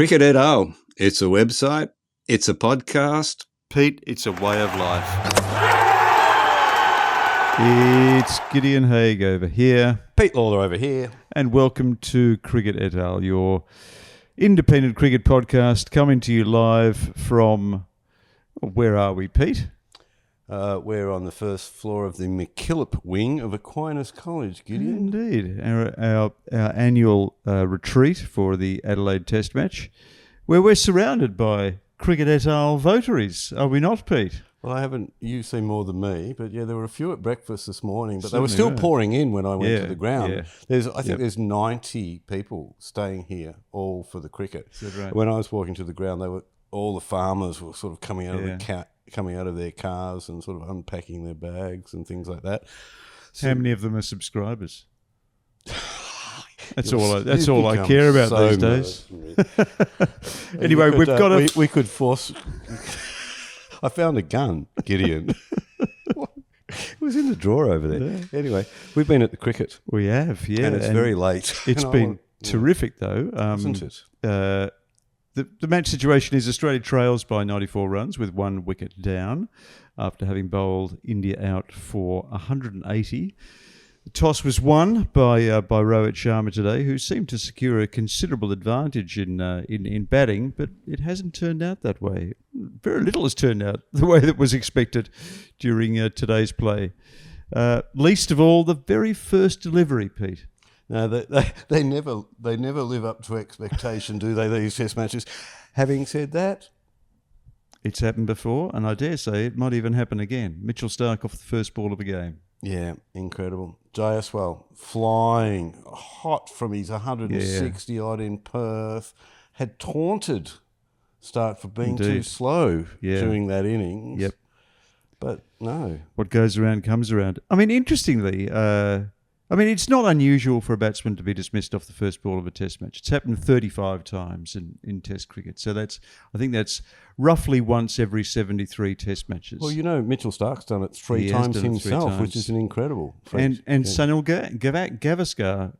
Cricket et al. It's a website, it's a podcast. Pete, it's a way of life. It's Gideon Haig over here. Pete Lawler over here. And welcome to Cricket et al., your independent cricket podcast coming to you live from, where are we, Pete? We're on the first floor of the McKillop wing of Aquinas College, Gideon. Indeed. Our annual retreat for the Adelaide Test match, where we're surrounded by Cricket et al. Votaries, are we not, Pete? Well, you've seen more than me, but yeah, there were a few at breakfast this morning, but Certainly they were still were. pouring in when I went to the ground. Yeah. I think there's 90 people staying here, all for the cricket. Is that right? When I was walking to the ground, all the farmers were sort of coming out of coming out of their cars and sort of unpacking their bags and things like that. So, how many of them are subscribers? That's all I care about so these days. Anyway, we could force. I found a gun, Gideon. It was in the drawer over there. Yeah. Anyway, we've been at the cricket. We have, yeah. And it's very late. It's been terrific, though. Isn't it? The match situation is Australia trails by 94 runs with 1 wicket down after having bowled India out for 180. The toss was won by Rohit Sharma today, who seemed to secure a considerable advantage in batting, but it hasn't turned out that way. Very little has turned out the way that was expected during today's play. Least of all, the very first delivery, Pete. No, they never live up to expectation, do they, these test matches? Having said that, it's happened before, and I dare say it might even happen again. Mitchell Starc off the first ball of the game. Yeah, incredible. Jaiswal flying hot from his 160 odd in Perth, had taunted Starc for being too slow during that innings. Yep. But no. What goes around comes around. I mean, interestingly, it's not unusual for a batsman to be dismissed off the first ball of a test match. It's happened 35 times in test cricket. So I think that's roughly once every 73 test matches. Well, Mitchell Starc's done it three times himself, which is an incredible feat. And Sunil Gavaskar,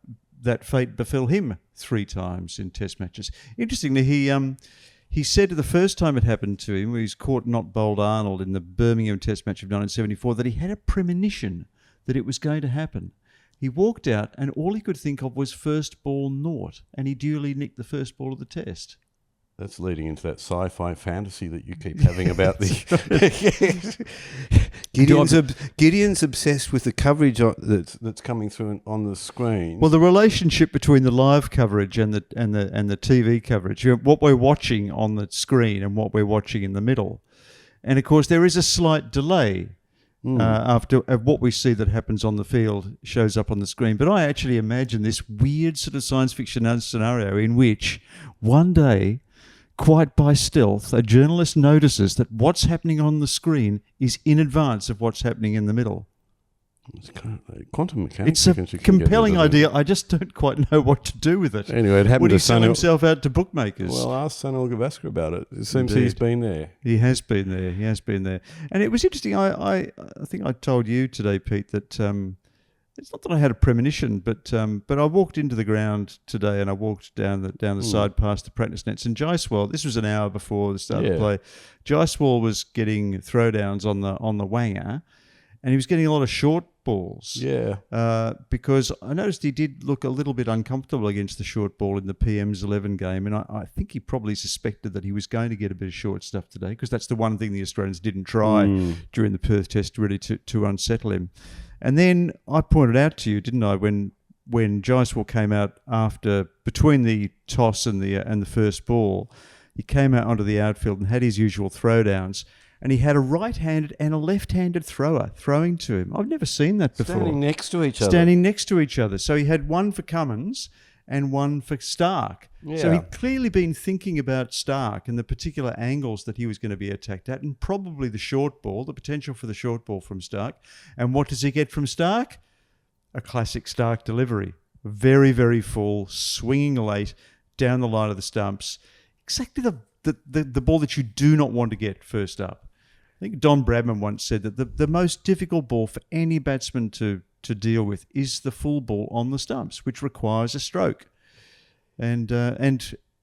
that fate befell him 3 times in test matches. Interestingly, he said the first time it happened to him, when he was caught not bowled Arnold in the Birmingham test match of 1974, that he had a premonition that it was going to happen. He walked out and all he could think of was first ball naught, and he duly nicked the first ball of the test. That's leading into that sci-fi fantasy that you keep having about the... Gideon's obsessed with the coverage that's coming through on the screen. Well, the relationship between the live coverage and the TV coverage, what we're watching on the screen and what we're watching in the middle. And, of course, there is a slight delay after what we see that happens on the field shows up on the screen. But I actually imagine this weird sort of science fiction scenario in which one day, quite by stealth, a journalist notices that what's happening on the screen is in advance of what's happening in the middle. It's quantum mechanics. It's a compelling idea. I just don't quite know what to do with it. Anyway, it happened Would to he sell himself out to bookmakers? Well, ask Sunil Gavaskar about it. It seems he's been there. He has been there. And it was interesting. I think I told you today, Pete, that it's not that I had a premonition, but I walked into the ground today and I walked down the side past the practice nets, and Jaiswal, this was an hour before the start of play, Jaiswal was getting throwdowns on the wanger, and he was getting a lot of short balls. Yeah. Because I noticed he did look a little bit uncomfortable against the short ball in the PM's 11 game, and I think he probably suspected that he was going to get a bit of short stuff today, because that's the one thing the Australians didn't try during the Perth Test, really, to unsettle him. And then I pointed out to you, didn't I, when Jaiswal came out between the toss and the first ball, he came out onto the outfield and had his usual throwdowns. And he had a right-handed and a left-handed thrower throwing to him. I've never seen that before. Standing next to each other. So he had one for Cummins and one for Starc. Yeah. So he'd clearly been thinking about Starc and the particular angles that he was going to be attacked at, and probably the short ball, the potential for the short ball from Starc. And what does he get from Starc? A classic Starc delivery. Very, very full, swinging late, down the line of the stumps. Exactly the ball that you do not want to get first up. I think Don Bradman once said that the most difficult ball for any batsman to deal with is the full ball on the stumps, which requires a stroke. And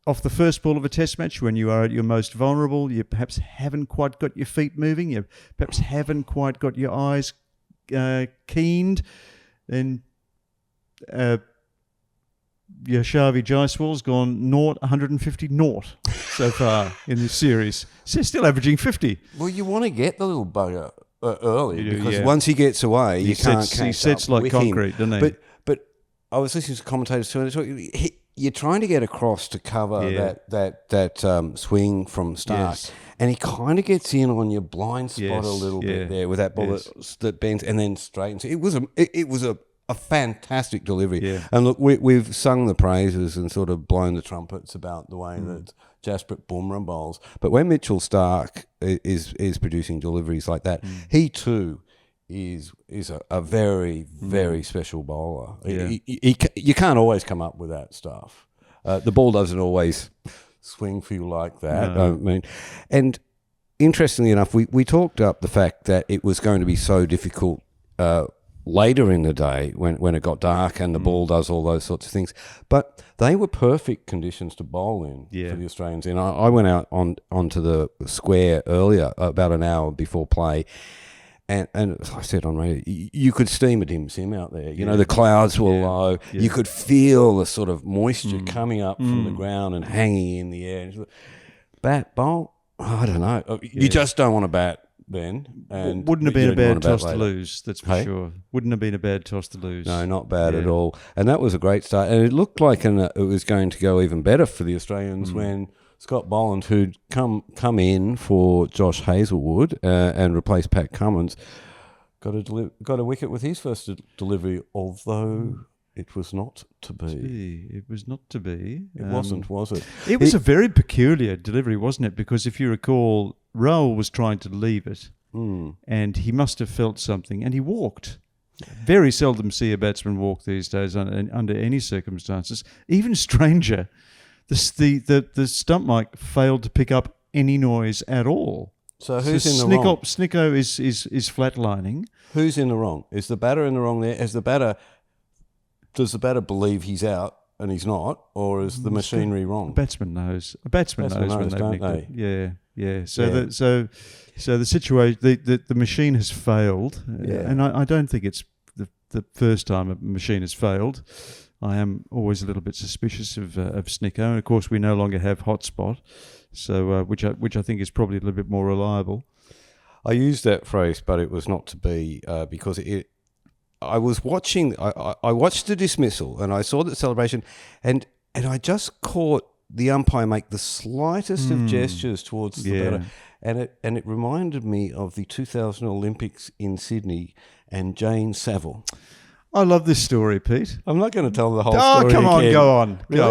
off the first ball of a test match when you are at your most vulnerable, you perhaps haven't quite got your feet moving, you perhaps haven't quite got your eyes keened, then Yashavi Jaiswal's gone 150 so far in this series. So he's still averaging 50. Well, you want to get the little bugger early because once he gets away, you can't catch up. He sets like concrete, doesn't he? But I was listening to commentators too. You're trying to get across to cover that swing from Starc, and he kind of gets in on your blind spot a little bit there with that ball that bends and then straightens. It was a fantastic delivery, and look, we've sung the praises and sort of blown the trumpets about the way that Jasprit Bumrah bowls, but when Mitchell Starc is producing deliveries like that, he too is a very, very special bowler. Yeah. You can't always come up with that stuff. The ball doesn't always swing for you like that. No. I mean, and interestingly enough, we talked up the fact that it was going to be so difficult later in the day when it got dark and the ball does all those sorts of things. But they were perfect conditions to bowl in for the Australians. And I went out onto the square earlier, about an hour before play, and as I said on radio, you could steam a dim sim out there. You know, the clouds were low. Yeah. You could feel the sort of moisture coming up from the ground and hanging in the air. Bat, bowl, I don't know. You just don't want to bat then. And wouldn't have been a bad toss to lose, that's for sure. Wouldn't have been a bad toss to lose. No, not bad at all. And that was a great start. And it looked like it was going to go even better for the Australians when Scott Boland, who'd come in for Josh Hazlewood and replaced Pat Cummins, got a wicket with his first delivery, although it was not to be. It was not to be. It wasn't, was it? It was a very peculiar delivery, wasn't it? Because if you recall, Raul was trying to leave it, and he must have felt something, and he walked. Very seldom see a batsman walk these days under any circumstances. Even stranger. The stump mic failed to pick up any noise at all. So who's in the wrong? Snicko is flatlining. Who's in the wrong? Is the batter in the wrong there? Does the batter believe he's out and he's not, or is the machinery wrong? A batsman knows. A batsman knows when they've nicked it. Yeah. So the situation, the machine has failed, and I don't think it's the first time a machine has failed. I am always a little bit suspicious of Snicko, and of course we no longer have Hotspot, so which I think is probably a little bit more reliable. I used that phrase, but it was not to be because I was watching. I watched the dismissal and I saw the celebration, and I just caught the umpire make the slightest of gestures towards the batter, and it reminded me of the 2000 Olympics in Sydney and Jane Saville. I love this story, Pete. I'm not going to tell the whole story. Oh, come on, again. Go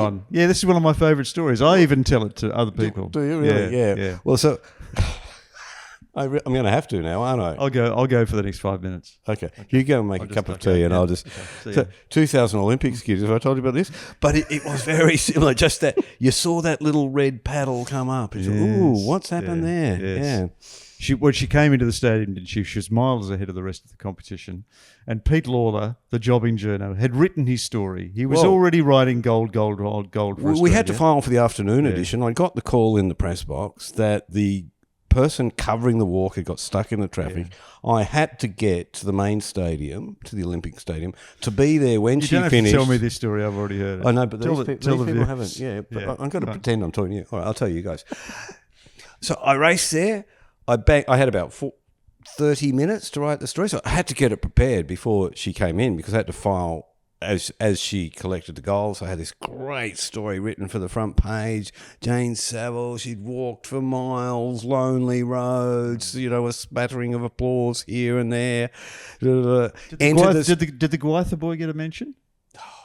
on. Yeah, this is one of my favourite stories. I even tell it to other people. Do you really? Yeah. Well, so I'm going to have to now, aren't I? I'll go for the next 5 minutes. Okay. You go and make a cup of tea, and I'll just. Okay. So 2000 Olympics, kids. Have I told you about this? But it was very similar. Just that you saw that little red paddle come up. And ooh, what's happened there? Yes. Yeah. She came into the stadium, didn't she? She was miles ahead of the rest of the competition. And Pete Lawler, the jobbing journo, had written his story. He was already writing gold for Australia. We had to file for the afternoon edition. I got the call in the press box that the person covering the walk had got stuck in the traffic. Yeah. I had to get to the main stadium, to the Olympic Stadium, to be there when she finished. You don't have to tell me this story. I've already heard it. I know, but these people haven't. Yeah, but I'm going to pretend I'm talking to you. All right, I'll tell you guys. So I raced there. I had about 30 minutes to write the story, so I had to get it prepared before she came in because I had to file as she collected the goals. I had this great story written for the front page. Jane Saville, she'd walked for miles, lonely roads, a smattering of applause here and there. Did the Gwyther boy get a mention? Oh,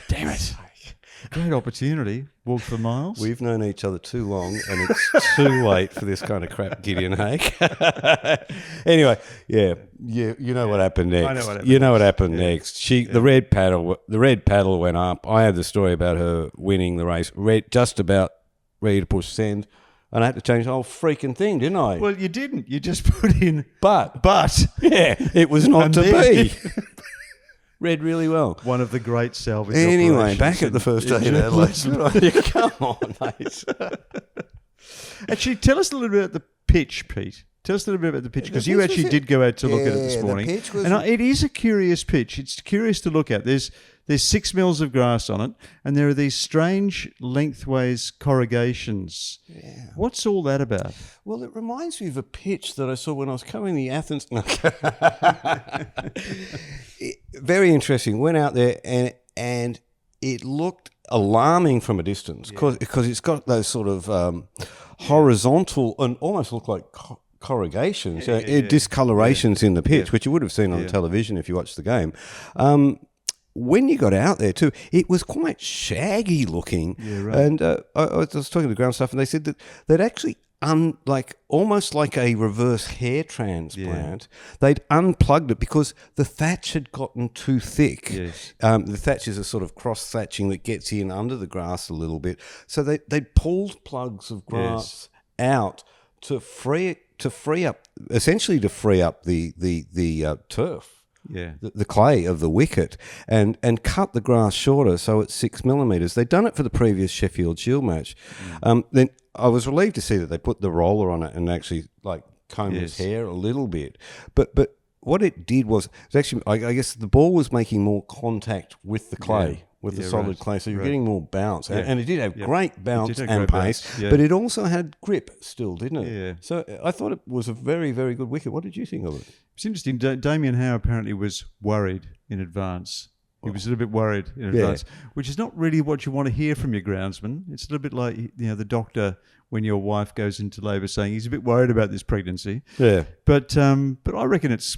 damn it. Great opportunity. Walk for miles. We've known each other too long, and it's too late for this kind of crap, Gideon Haig. Anyway, you know what happened next. I know what happened. You know what happened next. The red paddle went up. I had the story about her winning the race, just about ready to push send, and I had to change the whole freaking thing, didn't I? Well, you didn't. You just put in but. But Yeah, it was not to be. Read really well. One of the great salvage Anyway, operations back at the first day in Adelaide. Come on, mate. Actually, tell us a little bit about the pitch, Pete. Tell us a little bit about the pitch, because you actually did go out to look at it this morning. The pitch was... And it is a curious pitch. It's curious to look at. There's 6 mils of grass on it, and there are these strange lengthways corrugations. Yeah. What's all that about? Well, it reminds me of a pitch that I saw when I was covering the Athens... Very interesting. Went out there, and it looked alarming from a distance, because it's got those sort of horizontal and almost look like... corrugations, discolorations in the pitch, which you would have seen on television if you watched the game. When you got out there too, it was quite shaggy looking. Yeah, right. And I was talking to ground staff, and they said that they'd actually almost like a reverse hair transplant. Yeah. They'd unplugged it because the thatch had gotten too thick. Yes. The thatch is a sort of cross thatching that gets in under the grass a little bit. So they'd pulled plugs of grass out to free up the turf. Yeah, the clay of the wicket, and cut the grass shorter so it's 6 millimeters. They'd done it for the previous Sheffield Shield match. Then I was relieved to see that they put the roller on it and actually combed his hair a little bit. But what it did was actually, I guess the ball was making more contact with the clay. With the solid clay, so you're getting more bounce. Yeah. And it did have great bounce and pace, but it also had grip still, didn't it? Yeah. So I thought it was a very, very good wicket. What did you think of it? It's interesting. Damien Howe apparently was worried in advance. He was a little bit worried in advance, which is not really what you want to hear from your groundsman. It's a little bit like the doctor when your wife goes into labour saying he's a bit worried about this pregnancy. Yeah. But I reckon it's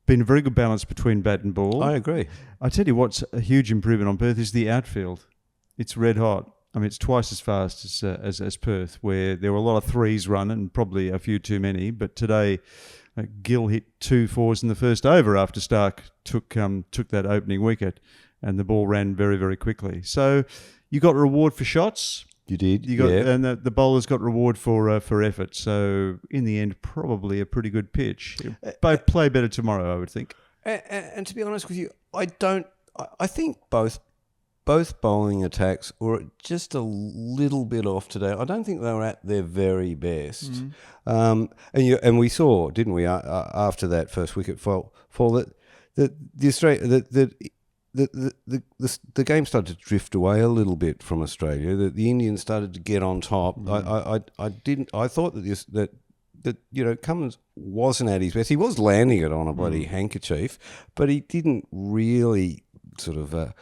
been a very good balance between bat and ball. I agree. I tell you what's a huge improvement on Perth is the outfield. It's red hot. I mean, it's twice as fast as Perth, where there were a lot of threes run and probably a few too many. But today, Gill hit 2 fours in the first over after Starc took that opening wicket, and the ball ran very, very quickly. So you got a reward for shots. You did, and the bowlers got reward for effort. So in the end, probably a pretty good pitch. Both play better tomorrow, I would think. And to be honest with you, I think both bowling attacks were just a little bit off today. I don't think they were at their very best. Mm-hmm. And we saw, didn't we, after that first wicket fall that the Australia the game started to drift away a little bit from Australia. That the Indians started to get on top. Mm. I thought that Cummins wasn't at his best. He was landing it on a bloody handkerchief, but he didn't really sort of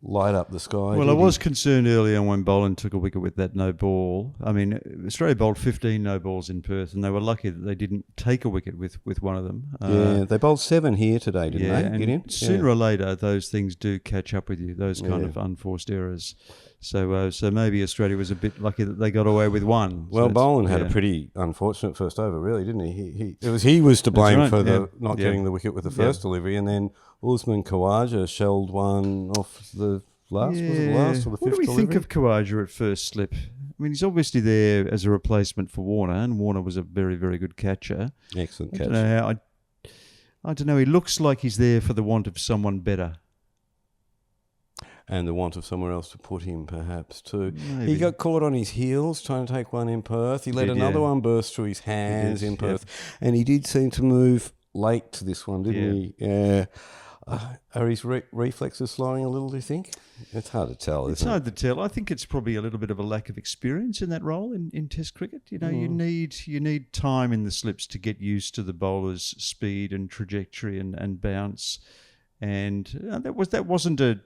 light up the sky. Well, I was concerned earlier when Boland took a wicket with that no ball. I mean, Australia bowled 15 no balls in Perth, and they were lucky that they didn't take a wicket with one of them. They bowled 7 here today, didn't they? Get in? Sooner or later, those things do catch up with you, those kind of unforced errors. So maybe Australia was a bit lucky that they got away with 1. Well, Boland had a pretty unfortunate first over, really, didn't he? He was to blame for not getting the wicket with the first delivery, and then Usman Khawaja shelled one off the last. Was it the last or the fifth delivery? What do we think of Khawaja at first slip? I mean, he's obviously there as a replacement for Warner, and Warner was a very, very good catcher. Excellent catch. I don't know. He looks like he's there for the want of someone better. And the want of somewhere else to put him, perhaps, too. Maybe. He got caught on his heels trying to take one in Perth. He let another one burst through his hands in Perth. Yeah. And he did seem to move late to this one, didn't he? Yeah. Are his reflexes slowing a little, do you think? It's hard to tell, isn't it? It's hard to tell. I think it's probably a little bit of a lack of experience in that role in Test cricket. You need time in the slips to get used to the bowler's speed and trajectory and bounce. And that wasn't a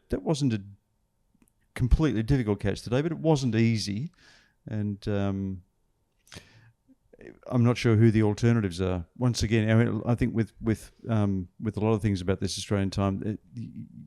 completely difficult catch today, but it wasn't easy. And I'm not sure who the alternatives are. Once again, I mean, I think with a lot of things about this Australian time,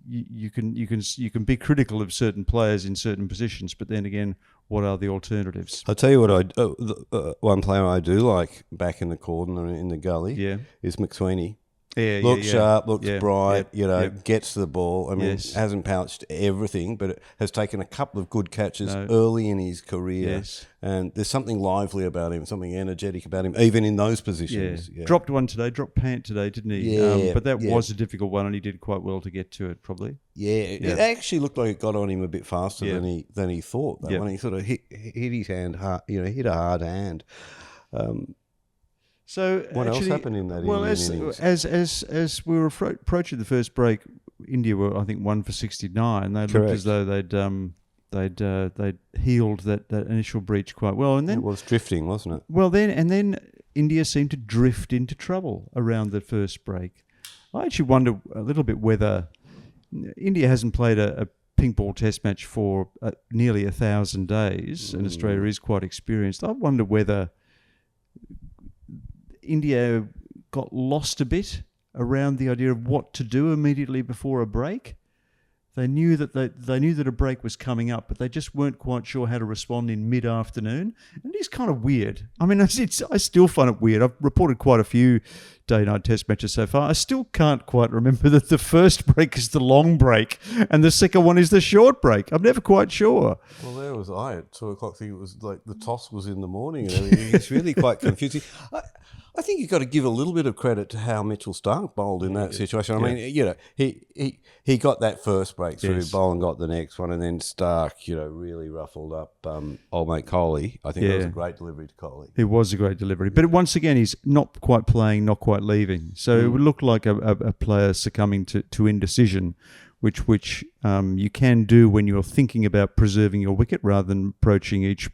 you can be critical of certain players in certain positions, but then again, what are the alternatives? I'll tell you what one player I do like back in the cordon or in the gully is McSweeney. Looks sharp, looks bright, Yep. gets the ball. I mean, hasn't pounched everything, but it has taken a couple of good catches early in his career. Yes. And there's something lively about him, something energetic about him, even in those positions. Yeah. Dropped pant today, didn't he? Yeah. But that was a difficult one, and he did quite well to get to it, probably. Yeah. It actually looked like it got on him a bit faster than he thought. That one, he sort of hit his hand hard, hit a hard hand. So what else happened in that innings? As we were approaching the first break, India were, I think, 1 for 69. They looked as though they'd healed that initial breach quite well, and then it was drifting, wasn't it? Well, then India seemed to drift into trouble around the first break. I actually wonder a little bit whether India hasn't played a pink ball test match for nearly 1,000 days, and Australia is quite experienced. I wonder whether India got lost a bit around the idea of what to do immediately before a break. They knew that a break was coming up, but they just weren't quite sure how to respond in mid-afternoon. And it's kind of weird. I mean, I still find it weird. I've reported quite a few day-night test matches so far. I still can't quite remember that the first break is the long break and the second one is the short break. I'm never quite sure. Well, there was I at 2 o'clock thinking it was like the toss was in the morning and everything. It's really quite confusing. I think you've got to give a little bit of credit to how Mitchell Starc bowled in that situation. I mean, he got that first break through, Boland got the next one, and then Starc, really ruffled up old mate Kohli. I think that was a great delivery to Kohli. It was a great delivery. But once again, he's not quite playing, not quite leaving. So it would look like a player succumbing to indecision, which you can do when you're thinking about preserving your wicket rather than approaching each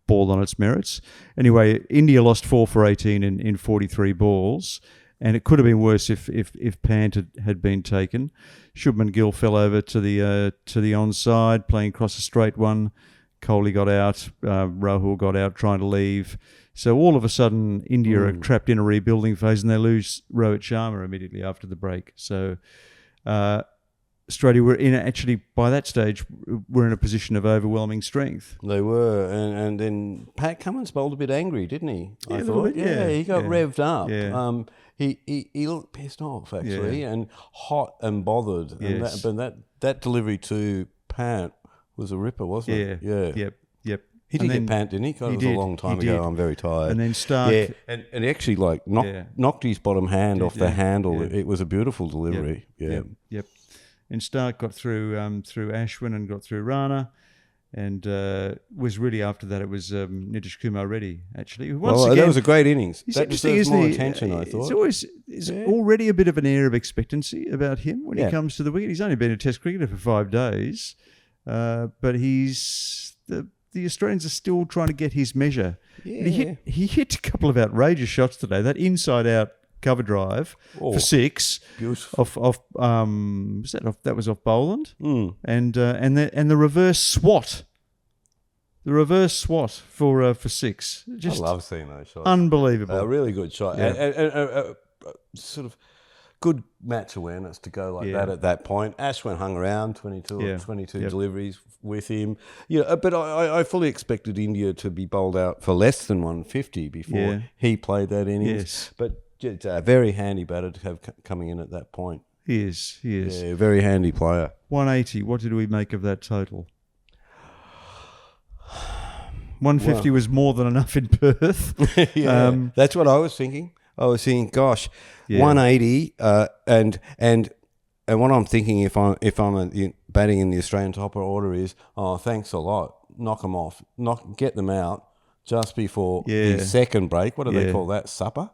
ball on its merits. Anyway, India lost 4 for 18 in 43 balls, and it could have been worse if Pant had been taken. Shubman Gill fell over to the onside, playing across a straight one. Kohli got out, Rahul got out trying to leave. So all of a sudden, India are trapped in a rebuilding phase, and they lose Rohit Sharma immediately after the break. So Australia were by that stage, were in a position of overwhelming strength. They were, and then Pat Cummins bowled a bit angry, didn't he? I thought, he got revved up. Yeah. He looked pissed off actually, and hot and bothered. Yes. And that delivery to Pant was a ripper, wasn't it? Yeah. Yep. He did get Pant, didn't he? God, it was a long time ago. I'm very tired. And then Starc, and he actually knocked his bottom hand off the handle. Yeah. It was a beautiful delivery. Yep. And Starc got through Ashwin and got through Rana, and was really after that it was Nitish Kumar Reddy actually. Again, that was a great innings. That deserves more attention, I thought. There's already a bit of an air of expectancy about him when he comes to the wicket. He's only been a Test cricketer for 5 days, but the Australians are still trying to get his measure. Yeah. He hit a couple of outrageous shots today. That inside out cover drive for 6. Beautiful. That was off Boland, and the reverse swat. The reverse swat for 6. Just I love seeing those shots. Unbelievable. A really good shot, and sort of good match awareness to go like that at that point. Ashwin hung around 22 deliveries with him. But I fully expected India to be bowled out for less than 150 before he played that innings. Yes. But it's a very handy batter to have coming in at that point. He is. Yeah, very handy player. 180. What did we make of that total? 150 was more than enough in Perth. That's what I was thinking. I was thinking, gosh, 180, and what I'm thinking if I'm batting in the Australian top order is, thanks a lot, knock them off, get them out just before the second break. What do they call that? Supper?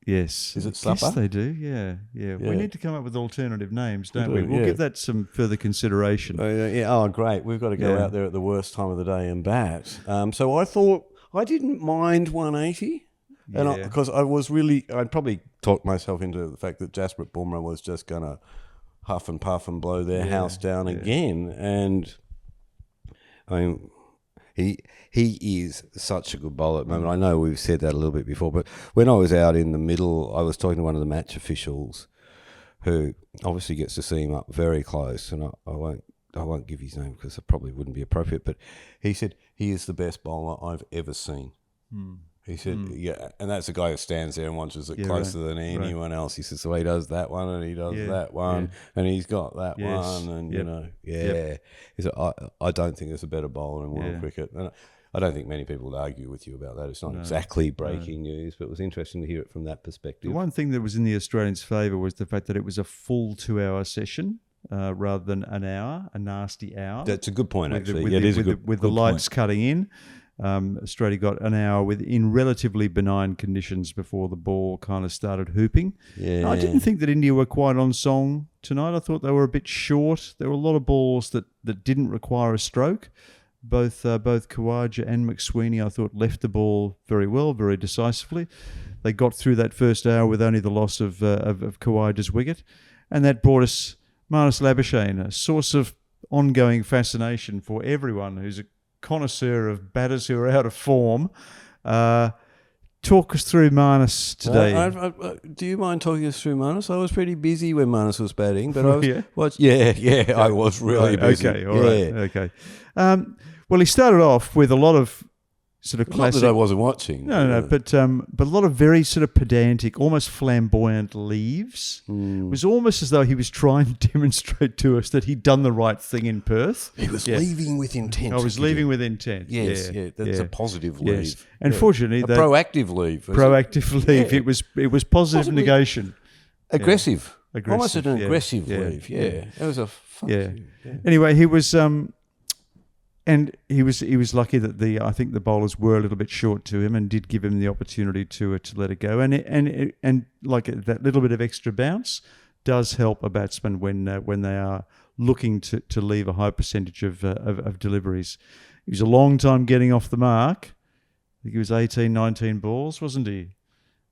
Yes. Is it supper? Yes, they do. Yeah. We need to come up with alternative names, don't we? We'll give that some further consideration. Oh, great. We've got to go out there at the worst time of the day and bat. So I thought I didn't mind 180. And because I'd probably talked myself into the fact that Jasprit Bumrah was just going to huff and puff and blow their house down again. And I mean, he is such a good bowler at the moment. I know we've said that a little bit before, but when I was out in the middle, I was talking to one of the match officials who obviously gets to see him up very close, and I won't give his name because it probably wouldn't be appropriate, but he said he is the best bowler I've ever seen. He said, and that's the guy who stands there and watches it closer than anyone else. He says, so he does that one and he does that one and he's got that one and, He said, I don't think there's a better bowler in world cricket. And I don't think many people would argue with you about that. It's not exactly breaking news, but it was interesting to hear it from that perspective. The one thing that was in the Australians' favour was the fact that it was a full 2-hour session. Rather than an hour, a nasty hour. That's a good point, actually. With the lights cutting in, Australia got an hour in relatively benign conditions before the ball kind of started hooping. Yeah. I didn't think that India were quite on song tonight. I thought they were a bit short. There were a lot of balls that didn't require a stroke. Both Khawaja and McSweeney, I thought, left the ball very well, very decisively. They got through that first hour with only the loss of Khawaja's wicket, and that brought us Marnus Labuschagne, a source of ongoing fascination for everyone who's a connoisseur of batters who are out of form. Talk us through Marnus today. Do you mind talking us through Marnus? I was pretty busy when Marnus was batting, but I was I was really busy. Okay, all right, okay. Well, he started off with a lot of sort of classic. Not that I wasn't watching. No, but a lot of very sort of pedantic, almost flamboyant leaves. It was almost as though he was trying to demonstrate to us that he'd done the right thing in Perth. He was leaving with intent. I was leaving with intent. Yes, that's a positive leave. Yes. And fortunately, a proactive leave. Proactive leave. It was positive Possibly negation. Aggressive. Aggressive. Almost an aggressive leave. Yeah. It was a fuck you. Yeah. Anyway, he was. And he was lucky that I think the bowlers were a little bit short to him and did give him the opportunity to let it go. And like that little bit of extra bounce does help a batsman when they are looking to leave a high percentage of deliveries. He was a long time getting off the mark. I think he was 18, 19 balls, wasn't he?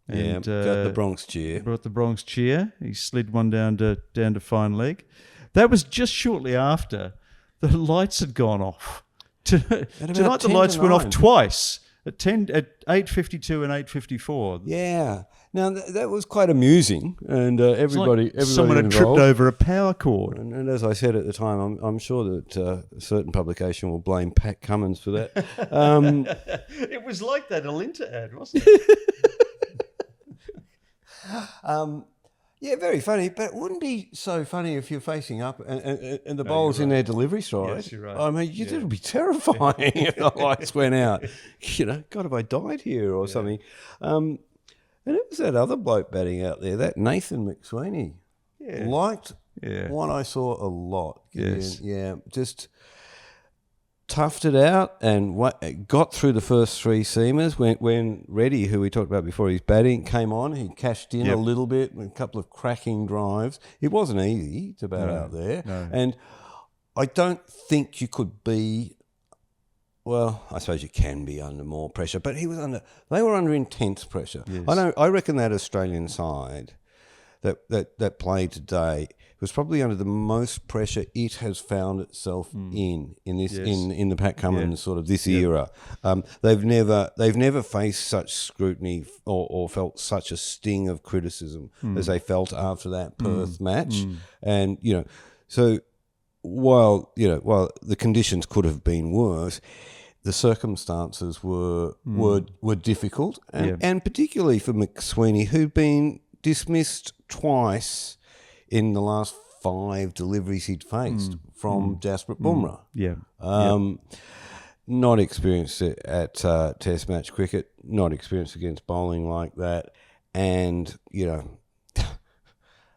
And, got the Bronx cheer. Brought the Bronx cheer. He slid one down to fine leg. That was just shortly after the lights had gone off. Tonight the lights went off twice at 8:52 and 8:54. Yeah. Now that was quite amusing, and everybody someone had tripped over a power cord. And as I said at the time, I'm sure that a certain publication will blame Pat Cummins for that. It was like that Alinta ad, wasn't it? Yeah, very funny, but it wouldn't be so funny if you're facing up and the bowl's in their delivery stride. Yes, you're right. I mean, it would be terrifying if the lights went out. God, have I died here or something? And it was that other bloke batting out there, that Nathan McSweeney. Yeah. Liked what I saw a lot. Yes. Yeah, just toughed it out and got through the first three seamers. When Reddy, who we talked about before, his batting came on, he cashed in a little bit with a couple of cracking drives. It wasn't easy to bat out there. No. And I don't think you could be, well, I suppose you can be under more pressure, but they were under intense pressure. Yes. I reckon that Australian side that played today was probably under the most pressure it has found itself in the Pat Cummins sort of this era. They've never faced such scrutiny or felt such a sting of criticism as they felt after that Perth match. And so while the conditions could have been worse, the circumstances were difficult, and particularly for McSweeney, who'd been dismissed twice in the last 5 deliveries he'd faced from Jasprit Bumrah. Not experienced at Test match cricket, not experienced against bowling like that, and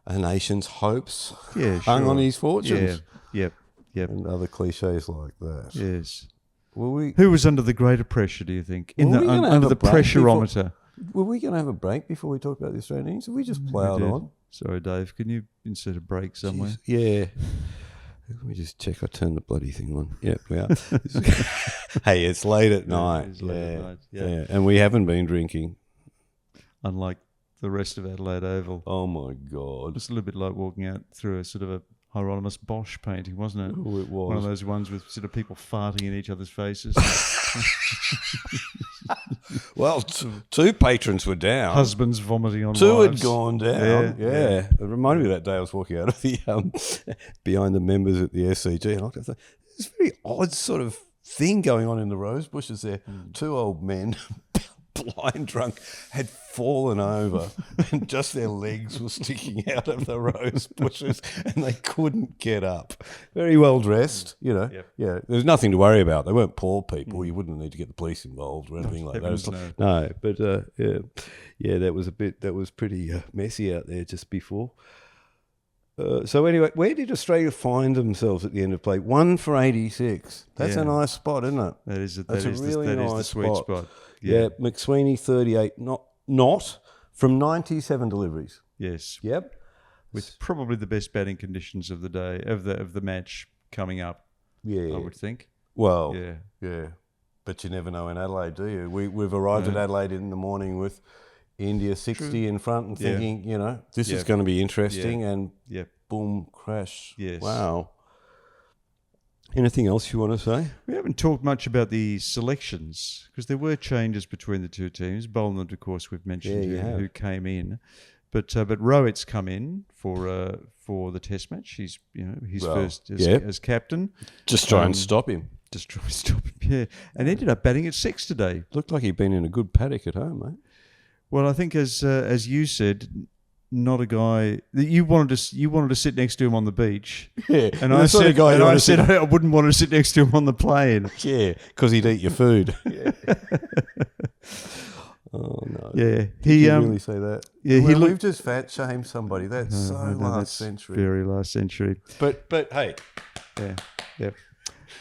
a nation's hopes hung on his fortunes. Yep. And other cliches like that. Yes. Who was under the greater pressure, do you think, under the pressurometer? Were we going to have a break before we talk about the Australian innings? Have we just ploughed on? Sorry, Dave. Can you insert a break somewhere? Jeez, yeah. Let me just check. I turned the bloody thing on. Yep, we are. Hey, it's late at night. It's late at night. Yeah. And we haven't been drinking. Unlike the rest of Adelaide Oval. Oh, my God. It's a little bit like walking out through a sort of a Hieronymus Bosch painting, wasn't it? Oh, it was. One of those ones with sort of people farting in each other's faces. Well, 2 patrons were down. Husbands vomiting on 2 wives. had gone down. Yeah. It reminded me of that day I was walking out of the behind the members at the SCG, and I thought, this very odd sort of thing going on in the rose bushes there. 2 old men blind drunk, had fallen over and just their legs were sticking out of the rose bushes and they couldn't get up. Very well dressed, you know. Yep. Yeah, there's nothing to worry about. They weren't poor people. You wouldn't need to get the police involved or anything like that. No, but that was pretty messy out there just before. So anyway, where did Australia find themselves at the end of play? 1 for 86. That's a nice spot, isn't it? That's a really nice the sweet spot. Yeah, McSweeney 38, not from 97 deliveries. Yes. Yep. With probably the best batting conditions of the day of the match coming up. Yeah, I would think. Well, yeah. But you never know in Adelaide, do you? We've arrived at Adelaide in the morning with India 60 in front and thinking, you know, this is going to be interesting and boom, crash. Yes. Wow. Anything else you want to say? We haven't talked much about the selections because there were changes between the two teams. Boland, of course, we've mentioned who came in, but Rowett's come in for the Test match. He's first as captain. Just try and stop him. Just try and stop him. Yeah, and ended up batting at 6 today. Looked like he'd been in a good paddock at home, mate. Well, I think as you said, not a guy that you wanted to sit next to him on the beach. Yeah, and I said I wouldn't want to sit next to him on the plane. Yeah, because he'd eat your food. Yeah. Oh no. Yeah, he really say that. Yeah, we've just fat shamed somebody. That's last century. Very last century. But hey, yeah.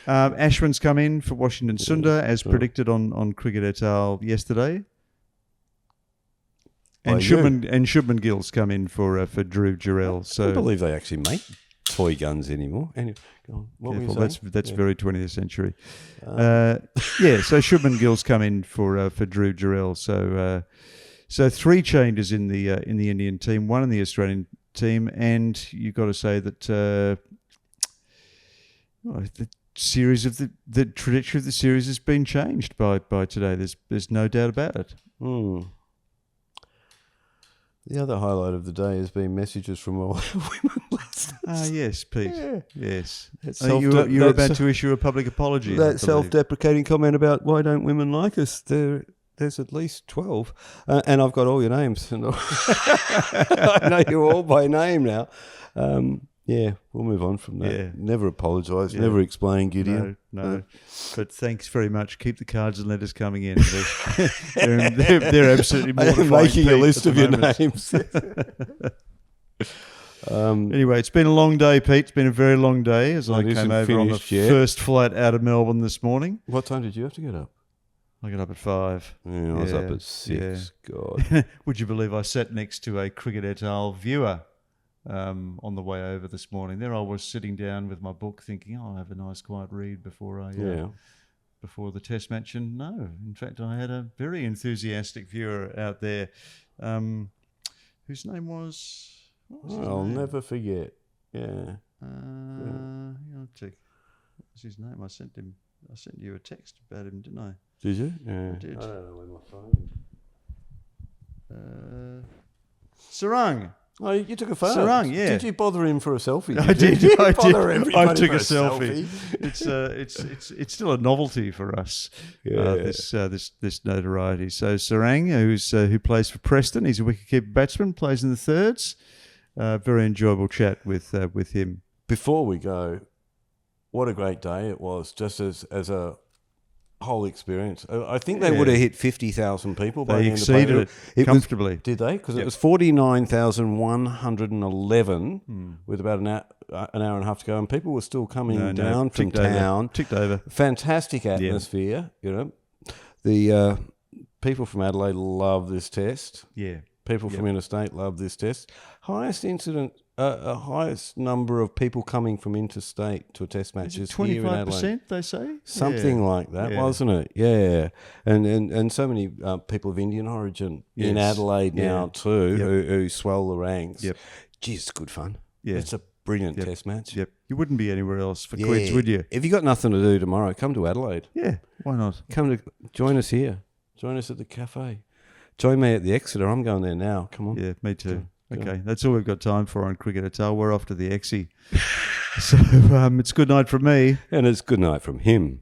Ashwin's come in for Washington Sundar as predicted on Cricket et al. Yesterday. And Shubman Gill's come in for Drew Jarrell. So I can't believe they actually make toy guns anymore. Anyway, go on. What were you saying? That's very 20th century. So Shubman Gill's come in for Drew Jarrell. So 3 changes in the Indian team, 1 in the Australian team, and you've got to say that the series of the trajectory of the series has been changed by today. There's no doubt about it. The other highlight of the day has been messages from all women last night. Ah, yes, Pete. Yeah. Yes. You're about to issue a public apology. That self-deprecating comment about why don't women like us? There's at least 12. And I've got all your names. And I know you all by name now. Yeah, we'll move on from that. Yeah. Never apologise, never explain, Gideon. No. But thanks very much. Keep the cards and letters coming in. They're absolutely mortifying. Making a list of your names. Anyway, it's been a long day, Pete. It's been a very long day as I came over on the first flight out of Melbourne this morning. What time did you have to get up? I got up at 5. Yeah, I was up at 6. Yeah. God. Would you believe I sat next to a Cricket et al. Viewer on the way over this morning? There I was sitting down with my book thinking, I'll have a nice quiet read before before the Test match. And no, in fact, I had a very enthusiastic viewer out there whose name was... I'll never forget. Yeah. I'll check. What was his name? I sent you a text about him, didn't I? Did you? Yeah. I did. I don't know where my phone is. Sarang. Oh, you took a photo. Sarang, yeah. Did you bother him for a selfie? I did. I took a selfie. It's still a novelty for us. Yeah. This notoriety. So Sarang, who plays for Preston, he's a wicketkeeper batsman, plays in the thirds. Very enjoyable chat with him. Before we go, what a great day it was, just as a whole experience. I think they would have hit 50,000 people by the end of the play. They exceeded it comfortably. Did they? Because it was 49,111 with about an hour and a half to go, and people were still coming down from town. Ticked over. Fantastic atmosphere. You know, the people from Adelaide love this test. Yeah. People from interstate love this test. Highest number of people coming from interstate to a test match is here in Adelaide. 25%, they say? Something like that, wasn't it? Yeah. And so many people of Indian origin in Adelaide now too who swell the ranks. Yep. Geez, it's good fun. Yeah. It's a brilliant test match. Yep. You wouldn't be anywhere else for quids, would you? If you got nothing to do tomorrow, come to Adelaide. Yeah, why not? Join us here. Join us at the cafe. Join me at the Exeter. I'm going there now. Come on. Yeah, me too. Okay, that's all we've got time for on Cricket et al. We're off to the Exie. So it's good night from me. And it's good night from him.